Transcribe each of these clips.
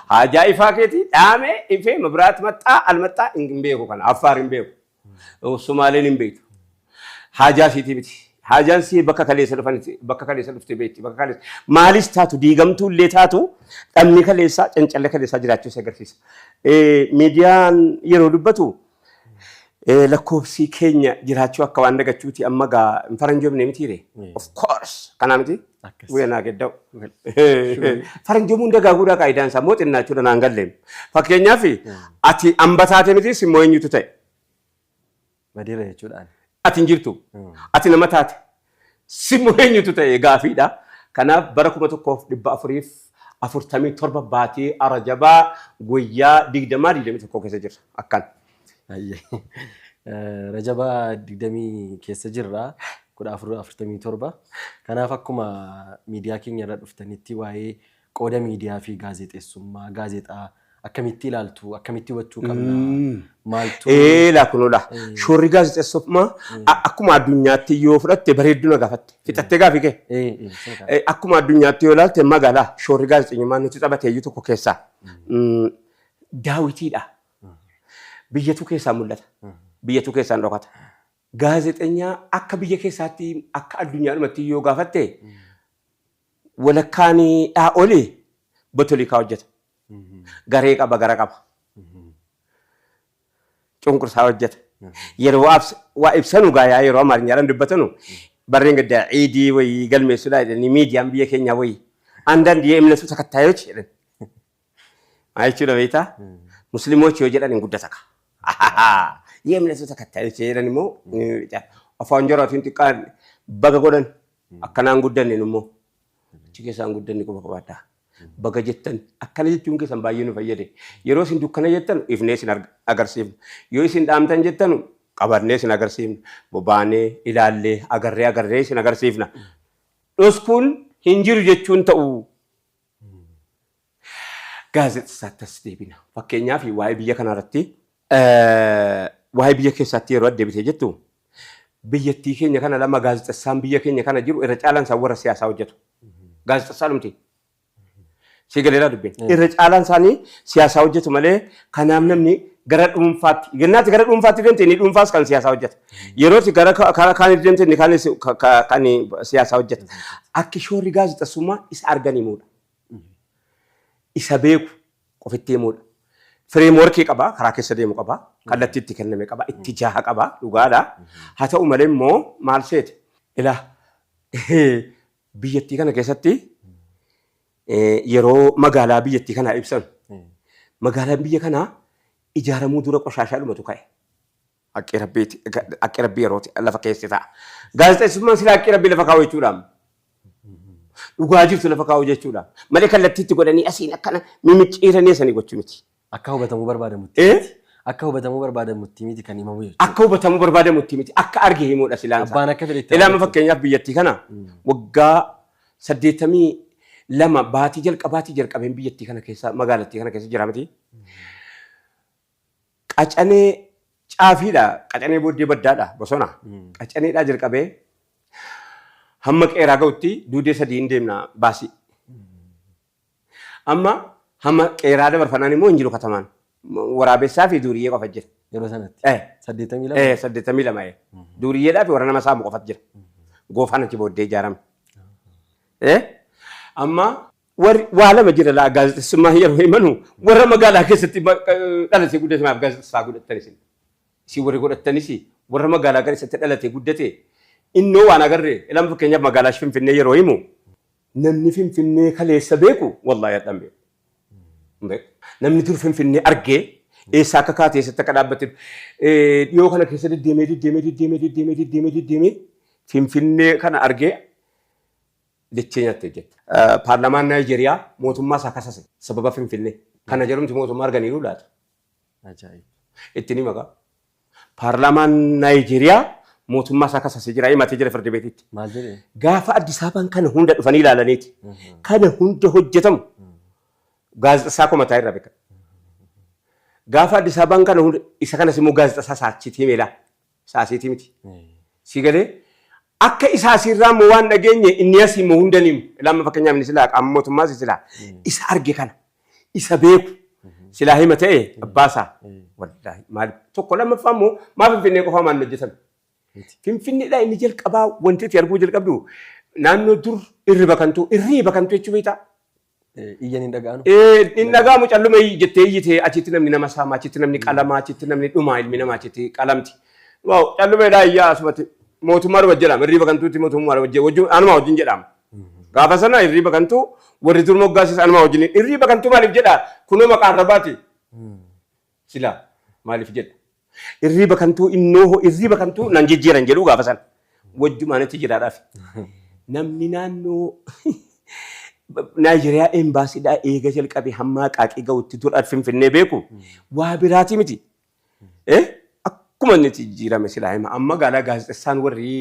Haja ifaketi dame ife mabrat matta almatta imbeku kana afar imbeku. Somaliin imbeku. Haja siti biti. Hajan si bakka kaleessa dhufte beekti bakka kaleessa maalis taatu diigamtuu illee taatu dhamni kaleessa cancalle kaleessa jiraachuu isa agarsiisa. Miidiyaan yeroo dubbatu lakkoofsi keenya jiraachuu akka waan dagachuuti amma gaa faranjoomne mitiire of course kana miti weenaa gedda'u faranjoomuun dagaaguudhaa qaayidaan isaa mooxinnaa jechuudha naan galleem fakkeenyaaf ati ambataate miti simmoo eenyutu ta'e Badira jechuudhaan ati injirtu ati nama taate simmoo eenyutu ta'e gaafiidha kanaaf bara 1447 baatee arajabaa guyyaa 21 keessa jirra akkan Rajabaa 20 keessa jirra 1447 kanaaf akkuma miidiyaa keenya irra dhuftanitti waa'ee qooda miidiyaa fi gaazexeessummaa gaazexaa akkamitti ilaaltu akkamitti hubachuu qabna maaltu laakunoodha shoorri gaazexeessummaa akkuma addunyaatti yoo fudhatte bareedduna gaafatte fixattee gaafii kee akkuma addunyaatti yoo ilaalte magaalaa shoorri gaazexeessummaa nuti taphateeyyuu tokko keessaa daawitiidha biyyatu keessaa mul'ata biyyatu keessaan dhokata gaazexeenyaa akka biyya keessaatti akka addunyaadhumatti yoo gaafatte walakkaanii dhaa'olee botolikaa hojjeta garee qaba gara qaba cunqursaa hojjeta yeroo waa ibsanu gaayaa yeroo amaarinyaatiin dubbatanu barreen gaddaa ciidii wayii galmeessuudhaa jedhanii miidiyaan biyya keenyaa wayii አንዳንድ የእምነቱ ተከታዮች ይላል አይቹ ለቤታ ሙስሊሞች ይወጀዳን እንጉዳታካ የእምነቱ ተከታዮች ይላልሞ አፋንጀራቱን ጥቃን በገጎደን አከናን ጉደን ነሞ ቺኬሳን ጉደን ቆባባዳ በገጀተን አከለ ጀቹን ከሰን ባየኑ ፈየደ የሮሲን ዱከነ ጀተን ኢፍኔስን አገርሲም ዮይሲን ዳምተን ጀተን ቀበርኔስን አገርሲም ቦባኔ ኢላሌ አገሬስን አገርሲፍና ዶስኩን hinjiru jechuun ta'u gaazexeessaattas deebina fakkeenyaaf waa'ee biyya kanarratti waa'ee biyya keessaatti yeroo deebitee jettu biyyattii keenya kana lama gaazexeessaan biyya keenya kana jiru irra caalaan isaa warra siyaasaa hojjetu gaazexeessaa dhumti sigaleera dubbe irra caalaan isaanii siyaasaa hojjetu malee kanaaf namni gara dhuunfaatti gannaatti gara dhuunfaatti deemte ni dhuunfaas kan siyaasaa hojjeta yerootti gara kan deemte ni kan siyaasaa hojjeta akka shoorri gaazexeessummaa isa arganimuudha isa beeku qofitti himuudha fireemworkii qaba karaa keessa deemu qaba kallattii itti kenname qaba itti jaaha qaba dhugaadha haa ta'u malee immoo maal seete ilaa biyyattii kana keessatti yeroo magaalaa biyyattii kana ibsan magaalaan biyya kanaa ijaaramuu dura qoshashaa dhumatu ka'e akka rabbii yerooti lafa keessa ta'a gaazexeessummaan sila akka rabbii lafa kaa'u jechuudha dhugaa jirtu lafa kaa'u jechuudha malee kallattiitti godhanii asiin akkana mimicciiranii sanii gochuu miti akka hubatamuu barbaadamutti akka hubatamuu barbaadamutti miti kan himamu jechuudha akka hubatamuu barbaadamutti miti akka arge himuudha silaan abbaan akka fedhetti ilaama fakkeenyaaf biyyattii kana waggaa 82 baatii jalqabeen biyyattii kana keessa magaalattii kana keessa jira miti qacanee caafiidha qacanee booddee baddaadha bosona qacaneedha jalqabee hamma qeeraa ga'utti duudee sadii hin deemna baasii amma hamma qeeraa dabarfanaan immoo hin jiru katamaan waraabessaa fi duuriyyee qofa jira yeroo sanatti 82 duuriyyeedhaa fi warra nama saamu qofat jira goofaan achi booddee ijaarame amma waa lama jira laa gaazexeessummaa yeroo himanu warra magaalaa keessatti dhalatee guddate maaf gaazexeessaa godhattanis si warri godhattanis warra magaalaa keessatti dhalatee guddate innoo waan agarre ilama fakkeenyaaf magaalaa Finfinnee yeroo himu namni Finfinnee kaleessa beeku wallaahi hadhan beeku namni dur Finfinnee argee eessaa akka kaatee eessatti akka dhaabbate dhiyoo kana keessa deddeemee Finfinnee kana argee dechee nyaattee jette. Paarlamaan Naayijeeriyaa mootummaa isaa kasase sababa Finfinnee kana jedhamti mootummaa arganiiru laata. Ittiin maqaa paarlamaan Naayijeeriyaa mootummaa isaa kasase jira himatee jira firdi beetitti. Gaafa Addis Ababaan kana hunda dhufanii ilaalaniiti kana hunda hojjetamu gaazexeessaa komataa irra beekan. Gaafa Addis Ababaan kana hunda isa kanas immoo gaazexeessaa saachitii meelaa saasiitii miti. Sigalee akka isaasirraa moo waan dhageenye inni asii moo hundaniim ilama fakkeenyaaf ni silaa qaama mootummaas silaa isa arge kana isa beeku silaa hima ta'e abbaasaa wallaahi maal tokko lammaffaa immoo maa Finfinnee qofaa maal hojjetame Finfinneedhaa inni jalqabaa wanti itti arguu jalqabdu naannoo dur irriba kantuu jechuu beektaa. Iyyan hin dhaga'anu. Hin dhaga'amu calluma jettee iyyitee achitti namni nama saamaa achitti namni qalamaa achitti namni dhumaa ilmi namaa achitti qalamti. Waaw callumeedhaa iyyaa asumatti mootummaa dhufa jedhama irriba kantuutti mootummaa wajjin anuma wajjin jedhama. Gaafa sana irriba kantuu warri dur moggaasis anuma wajjin irriba kantuu maaliif jedhaa kunoo maqaa arrabaati. Silaa maaliif jedha. Irriba kantuu innoo irriba kantuu nan jijjiiran jedhu gaafa sana wajjumaanitti jiraadhaaf. Namni naannoo Nigeria embassy eega jalqabe hamma qaaqii ga'utti dur Finfinnee beeku waa biraati miti. Akkuma inni jijjiirame silaa hima amma gaala gaazexessaan warri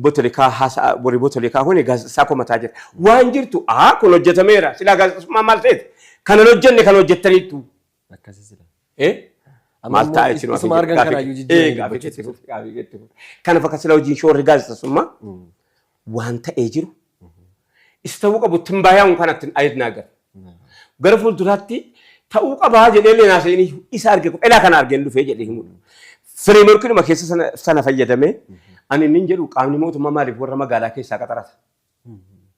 botolikaa hune gaazexessaa komataa jira. Waan jirtu kun hojjetameera silaa gaazexessummaa maal ta'eeti kanan hojjenne kan hojjettaniittu. Akkasii silaa. Maal ta'a jechuun isuma argan kanaayyuu jijjiirame. Kana fakka silaa hojiin shoorri gaazexessummaa waan ta'ee jiru. Ta'uu qabu timbaayaan kanatti ayidnaa gara. Gara fuulduraatti ta'uu qabaa jedhee leenaasanii isa arge elaa kana argeen dhufee jedhee himudha. Fireemarkiinuma keessa sana fayyadamee ani inni jedhu qaamni mootummaa maaliif warra magaalaa keessaa qaxarata.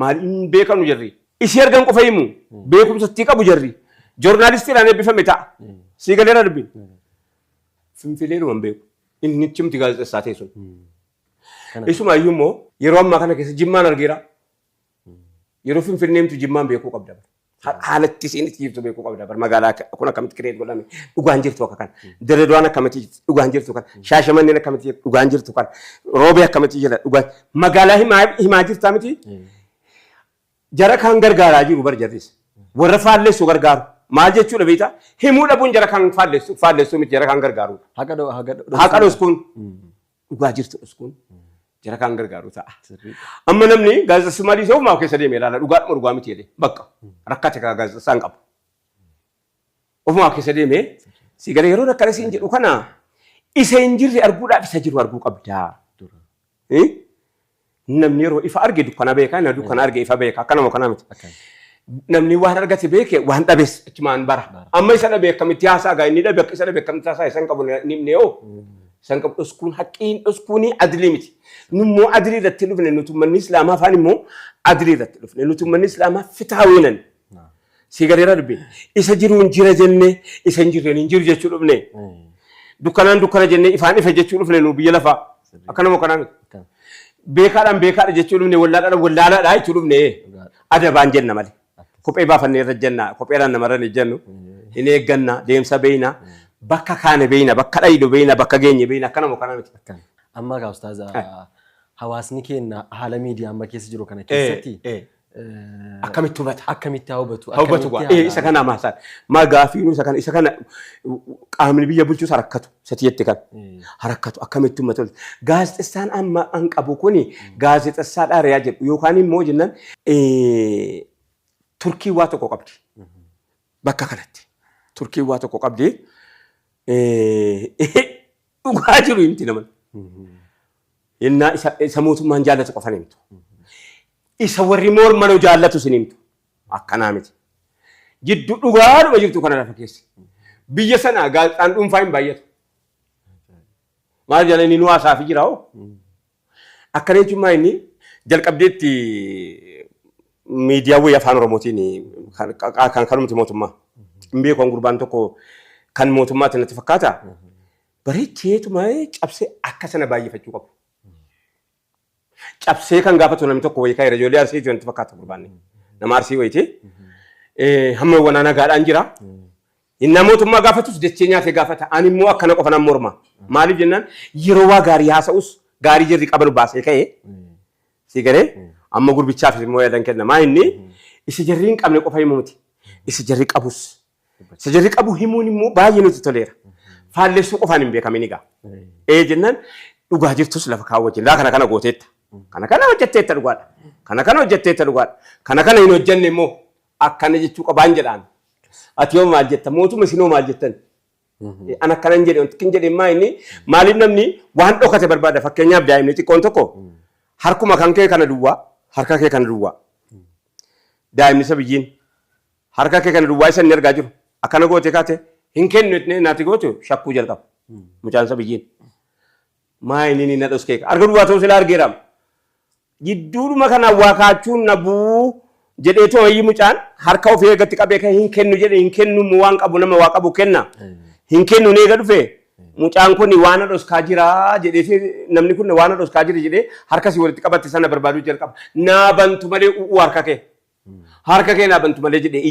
Maaliin beekanu jarri. Isii argan qofa himu beekumsatti qabu jarri. Joornaalistiidhaan eebbifame ta'a. Sii galeera dubbiin. Finfinneedhuma hin beeku. Inni cimti gaazexessaa teessuun. Isumaayyuu immoo yeroo ammaa kana keessa Jimmaan argeera. Yeroo Finfinneemtu Jimmaan beekuu qabda. Haalatti isiin itti jirtu beekuu qabda. Magaalaa kun akkamitti kireet godhame dhugaan jirtu akka kana. Dirreedawaan akkamitti dhugaan jirtu kana. Shaashamanneen akkamitti dhugaan jirtu kana. Roobee akkamitti jira dhugaan. Magaalaa himaa jirtaa miti. Jara kan gargaaraa jiru bar jarris. Warra faalleessu gargaaru. Maal jechuudha beektaa? Himuu dhabuun jara kan faalleessu miti jara kan gargaaru. Haqa dhoskuun dhugaa jirtu dhoskuun. Jara kan gargaaru ta'a. Amma namni gaazexessummaa dhiisee ofumaa keessa deemee ilaala dhugaa miti jedhee bakka rakkate kan gaazexessaan qabu. Ofumaa keessa deemee si gara yeroo akkana siin jedhu kana isa hin jirre arguudhaaf isa jiru arguu qabdaa. Namni yeroo ifa arge dukkana beekaa na dukkana arge ifa beekaa akkanuma kana miti. Namni waan argate beeke waan dhabees achumaan bara. Amma isa dhabe akkamitti haasaa gaa inni dhabe isa dhabe akkamitti haasaa isan qabu nimne yoo. Isan qabu dhoskuun haqqiin dhoskuunii adilii miti. Nummoo adilii irratti dhufne nuti manni Islaamaa afaan immoo adilii irratti dhufne nuti manni Islaamaa fitaawinan. Si gareera dubbe isa jiruun jira jennee isa hin jirreen hin jiru jechuu dhufne. Dukkanaan dukkana jennee ifaan ifa jechuu dhufne nu biyya lafaa akkanuma kanaa miti. Beekaadha jechuu dhufne wallaalaadha jechuu dhufne adabaan jenna malee. Kophee baafannee irra jenna kopheedhaan namarra ni jennu hin eegganna deemsa beeyna. Bakka kaane beeyna bakka dhayidu beeyna bakka geenye beeyna akkanuma kana miti. Amma gaa ustaaza hawaasni keenya haala miidiyaa amma keessa jiru kana keessatti akkamitti hubata? Akkamitti hubatu? Isa kana maasaa magaafiinu isa kana qaamni biyya bulchus harakkatu satiyetti kan harakkatu akkamitti hubatu? Gaazexessaan amma an qabu kuni gaazexessaa dhaariyaa jedhu yookaan immoo jennaan Turkii waa tokko qabdi. Bakka kanatti Turkii waa tokko qabdi. Dhugaa jiru himti naman. Innaa isa mootummaan jaallatu qofan himtu. Isa warri mormanuu jaallatu sin himtu. Akkanaa miti. Jidduu dhugaadhuma jirtu kana lafa keessa. Biyya sana gaazexaan dhuunfaa hin baay'atu. Maal jedhanii nu haasaa fi jira hoo? Akkana jechuun inni jalqabdeetti miidiyaa wayii afaan Oromootiin kan kanumti mootummaa. Hin beeku gurbaan tokko kan mootummaatti natti fakkaata. Bareecheetuma cabsee akka sana baay'ifachuu qabu. Cabsee kan gaafatu namni tokko wayii kaayira ijoollee Arsiitii natti fakkaata gurbaanni. Nama Arsii wayiiti. Hamma wanaa nagaadhaan jira. Inni mootummaa gaafatus dachee nyaatee gaafata. Ani immoo akkana qofa nan morma. Maaliif jennaan yeroo waa gaarii haasa'us gaarii jirri qabalu baasee ka'ee. Si garee amma gurbichaaf immoo yaadan kenna. Maa inni isa jarri hin qabne qofa himu miti. Isa jarri qabus. Isa jarri qabu himuun immoo baay'ee nuti toleera. Faalleessuu qofaan hin beekamin egaa. Jennaan dhugaa jirtus lafa kaawwajjin. Laa kana gooteetta. Kana hojjetteetta dhugaadha. Kana hojjetteetta dhugaadha. Kana hin hojjenne immoo akkana jechuu qabaan jedhaan. Ati yoo maal jetta mootummaa isinoo maal jettan. An akkana hin jedhe wanti hin jedhe maa inni maaliif namni waan dhokate barbaada fakkeenyaaf daa'imni xiqqoon tokko harkuma kan kee kana duwwaa harka kee kana duwwaa. Daa'imni isa biyyiin harka kee kana duwwaa isa inni argaa jiru akkana goote kaate hin kennu itne naati gootu shakkuu jalqaba mucaan isa biyyiin maa inni ni na dhoskee arga duwwaa ta'uu sila argeeram jidduudhuma kana waa kaachuun nabuu jedhee tooyyi mucaan harka ofii eegatti qabee kan hin kennu jedhe hin kennu waan qabu nama waa qabu kenna hin kennu nee ga dhufe mucaan kun waan dhoskaa jira jedhee namni kun waan dhoskaa jira jedhee harka si walitti qabatte sana barbaaduu jalqaba naa bantu malee harka kee naa bantu malee jedhee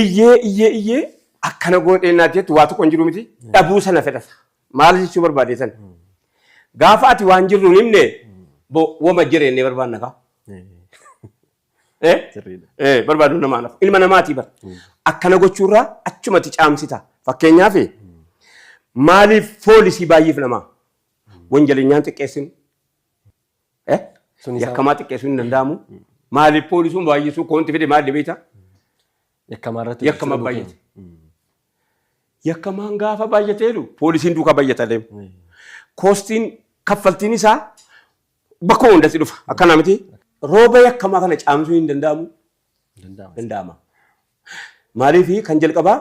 iyyee akkana godhee naa jettu waa tokko hin jiru miti dhabuu sana fedhata maal jechuu barbaade sana gaafa ati waan jirru himne wama jireenya barbaadna kaa barbaadu namaa nafa ilma namaatii bar akkana gochuurraa achumatti caamsita fakkeenyaaf maaliif poolisii baay'eef namaa wanjalinyaan xiqqeessin yakkamaa xiqqeessuun hin danda'amu maaliif poolisuun baay'isuu koonti fide maal beekta yakkamaa baay'ate yakkamaan gaafa baay'ateedhu poolisiin duukaa baay'ata deemu koostiin kaffaltiin isaa bakka hundatti dhufa akkana miti rooba yakkamaa kana caamsuu hin danda'amu danda'ama maaliif kan jalqabaa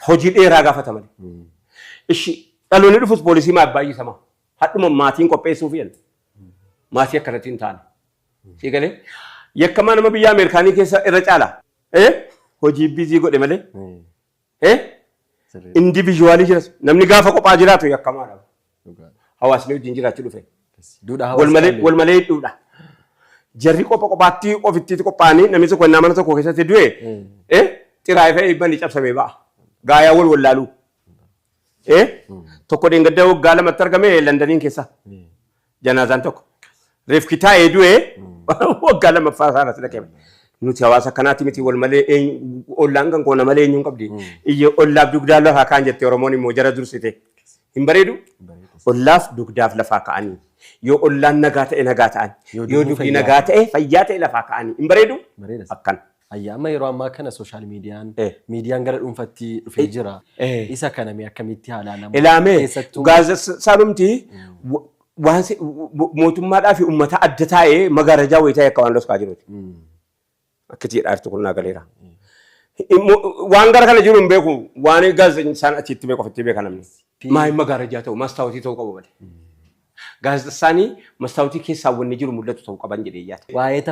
hojii dheeraa gaafata malee ishi dhaloonni dhufus poolisii maaf baay'isama hadhuma maatiin qopheessuuf yan maatii akkanatti hin taane si galee yakkamaa nama biyya Ameerikaanii keessa irra caala hojii bizii godhe malee individuaalii jiras namni gaafa qophaa jiraatu yakkamaadha hawaasni wajjin jiraachuu dhufe wal malee hidhuudha jarri qophaatti ofitti qophaa'anii namni tokko mana tokko keessatti du'e xiraa'ee fe'ee ibbanni cabsamee ba'a gaayaa wal wallaaluu tokko deengaddaa waggaa lamatti argame Londaniin keessa janaazaan tokko reefki taa'ee du'e waggaa lamaffaa isaarratti dhaqeema nuti hawaasa akkanaatti miti wal malee ollaan kan koona malee eenyuun qabdi iyya ollaaf dugdaa lafaa kaan jette Oromoon immoo jara dursite hin bareedu ollaaf dugdaaf lafaa ka'anii yoo ollaan nagaa ta'e nagaa ta'an yoo dugdi nagaa ta'e fayyaa ta'e lafaa ka'anii hin bareedu akkan. Amma yeroo ammaa kana sooshaal miidiyaan gara dhuunfatti dhufee jira. Isa kanami akkamitti haalaa ilaamee gaazexaanumti waan mootummaadhaa fi uummata adda taa'ee magaarajaa wayitaa akka waan loskaa jiruuti. Akkati jedhaartu kun naagaleera. Waan gara kana jiru hin beeku waan gaazexaan achitti beeku ofitti beeka namni. Maal magaarajaa ta'u mastaawutii ta'uu qabu malee. Gaazexaanii mastaawutii keessaa wanni jiru mul'atu ta'uu qaban jedhee yaada. Waa'ee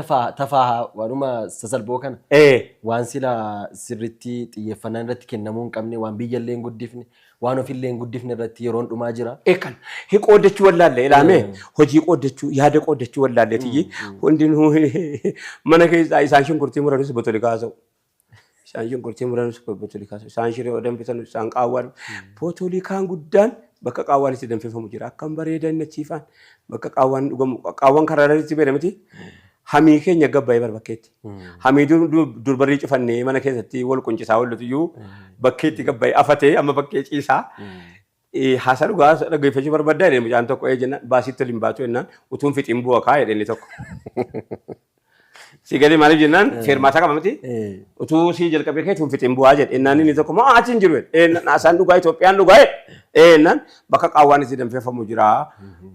tafaa waanuma sasalphoo kana. Waan sila sirriitti xiyyeeffannaan irratti kennamuu hin qabne waan biyyallee hin guddifne waan ofillee hin guddifne irratti yeroon dhumaa jira. Kan qoodachuu wallaalle ilaamee hojii qoodachuu yaada qoodachuu wallaalle tiyyi hundinuu mana keessaa isaan shunkurtii muranis botoli kaasa'u. Isaan shunkurtii muranis botoli kaasa'u. Isaan shiree odan bitan isaan qaawwaan botoli kaan guddaan bakka qaawwaan itti danfifamu jira akkam bareedan nachiifaan bakka qaawwaan dhugamu qaawwaan karaa irratti beekamti hamii keenya gabbaa'ee barbakkeetti hamii durbarii cufannee mana keessatti wal quncisaa wallatuyyuu bakkeetti gabbaa'ee afatee amma bakkee ciisaa haasa dhugaa dhaggeeffachuu barbaaddaa jedhee mucaan tokko jenna baasitti waliin baatu jennaan utuun fixiin bu'a kaa jedhee tokko. Si galee maaliif jennaan feermaataa qaba miti utuu si jalqabee kee utuun fixiin bu'aa jedhe jennaan inni tokko maa achi hin jiru naasaan dhugaa Itoophiyaan dhugaa jennaan bakka qaawwaan itti danfifamu jira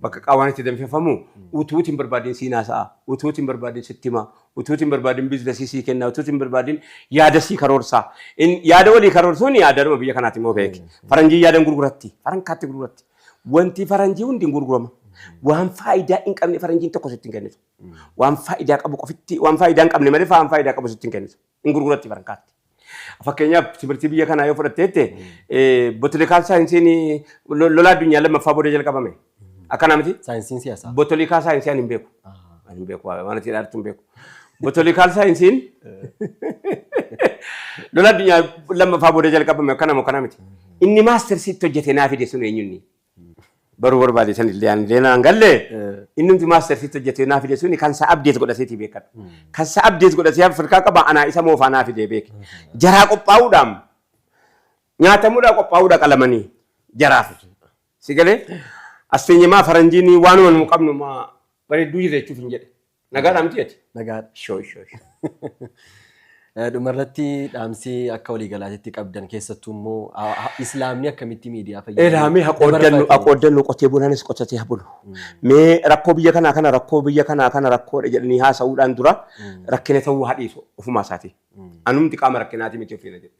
bakka qaawwaan itti danfifamu utuutiin barbaadin sii naasa'a utuutiin barbaadin sitti himaa utuutiin barbaadin biizinasii sii kennaa utuutiin barbaadin yaada sii karoorsaa yaada walii karoorsuun yaadaduma biyya kanaatti immoo beeki faranjii yaadan gurguratti farankaatti gurguratti wanti faranjii hundi hin gurgurama waan faayidaa hin qabne faranjiin tokko sitti hin kennitu waan faayidaa qabu qofitti waan faayidaa hin qabne malee waan faayidaa qabu sitti hin kennitu hin gurguratti farankaatti. Fakkeenyaaf timirtii biyya kanaa yoo fudhatteette bootolikaal saayinsiin lolaa addunyaa lammaffaa booda jalqabame akkana miti. Saayinsiin siyaasaa. Bootolikaal saayinsiin hin beeku. Hin beeku waan itti dhaartu hin beeku. Bootolikaal saayinsiin lolaa addunyaa lammaffaa booda jalqabame akkana moo akkana miti. Inni maastersiitti hojjetee naa fide sun eenyunni. Baruu barbaade san illee aan illee naan galle inni nuti maastersiitti hojjetee naa fide suni kan isaa abdeet godhateeti beekadha. Kan isaa abdeet godhatee Afrikaa qaba anaa isa moofaa naa fide beeke. Jaraa qophaa'uudhaan nyaatamuudhaan qophaa'uudhaan qalamanii jaraaf. Si galee as teenyemaa faranjiin waanuma nu qabnu bareedduu jira jechuuf hin jedhe. Nagaadhaa miti jechuudha. Nagaadha. Shoo. Dhumarratti dhaamsi akka waliigalaatti qabdan keessattuu immoo Islaamni akkamitti miidiyaa fayyadamu? Ilaamii haqooddannu qotee bulaanis qotatee habulu. Mee rakkoo biyya kanaa kana rakkoo biyya kanaa kana rakkoodha jedhanii haasa'uudhaan dura rakkina ta'uu hadhiisu ofumaa isaati. Anumti qaama rakkinaati miti ofiina jedhu.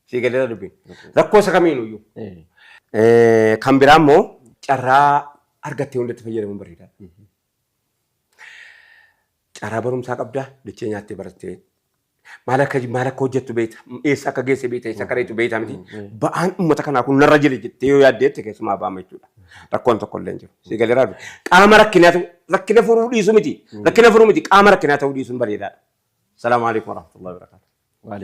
Sii galee dubbiin. Rakkoo isa kamiinuyyuu. Kan biraa immoo carraa argattee hundatti fayyadamuun bareedaadha. Carraa barumsaa qabdaa dachee nyaattee barattee maal akka hojjettu beekta eessa akka geesse beekta eessa akka reetu beekta miti ba'aan uummata kanaa kun narra jira jettee yoo yaaddeette keessumaa ba'ama jechuudha. Rakkoon tokko illee hin jiru. Sii galee raadu qaama rakkina furuu dhiisu miti qaama rakkinaa ta'uu dhiisuun bareedaadha. Salaamu alaikum warahmatullahi wabarakatuh.